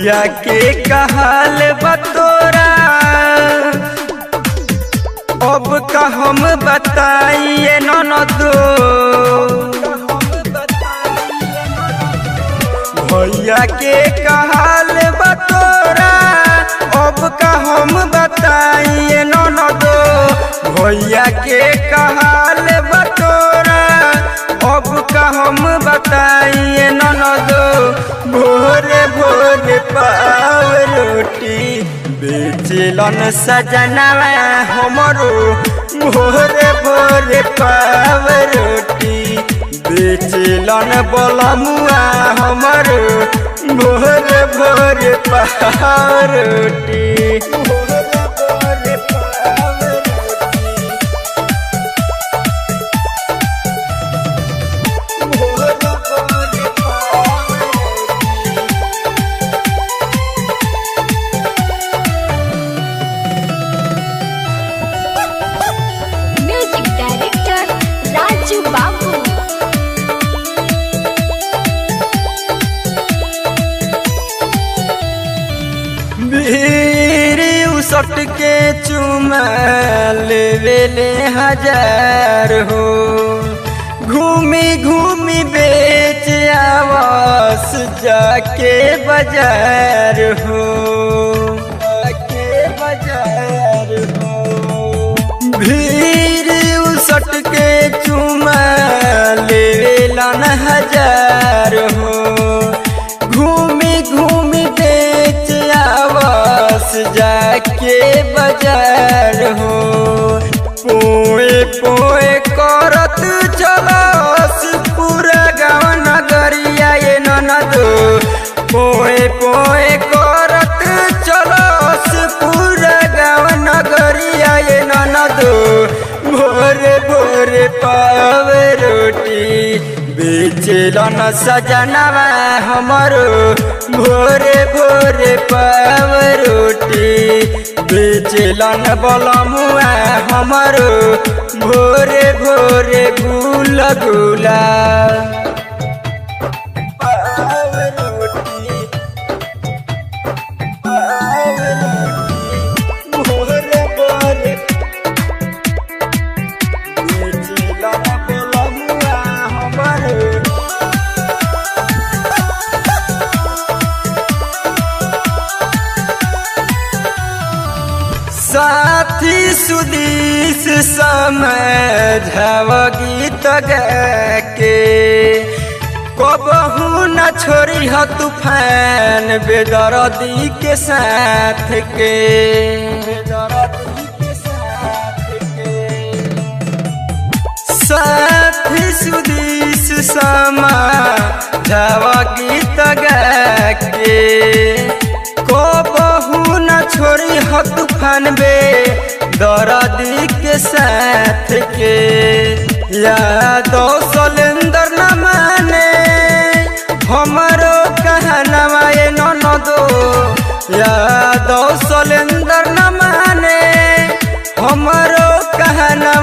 भैया के कहल बतोरा अब का हम बताइए ननदो। भैया के कहल बतोरा अब का हम बताइए ननदो। भैया के कहल बतोरा अब का हम बताइए ननदो। भोरे भोरे पाव रोटी बेचलन सजनवा हमरो। भोरे भोरे पाव रोटी बेचलन बलमुआ हमरो। भोरे भोरे पाव रोटी सट के चुमा लेवेले हजार हो। घूमी घूमी बेच आवास जाके बाजार हो। भीड़ सट के चुमा लेवेलन हजार हो। घूमी घूमी बेच आवास जाके बाजार हो। पोए पोए करत चलस पूरा गाँव नगरिया ये ननदो। पोए पोए करत चलस पूरा गाँव नगरिया ये ननदो। भोरे भोरे पाव रोटी बेचलन सजनवा हमरो। भोरे भोरे पाव रोटी बेचलन बलमुआ हमरो। भोरे भोरे गुल गुला पाव रोटी भोरे भोरे बेचलन बलमुआ हमरो। साथी सुदीस समझाव गीत गाके। कबहू न छोड़ी ह तूफान बेदर्दी के साथ के। साथी सुदीस समझाव गीत गाके। कबहू न छोड़ी ह तूफान बे दर्दी के साथ के। यादव सलेंदर न माने हमरो कहनवा ये ननदो। यादव सलेंदर न माने हमरो कहनवा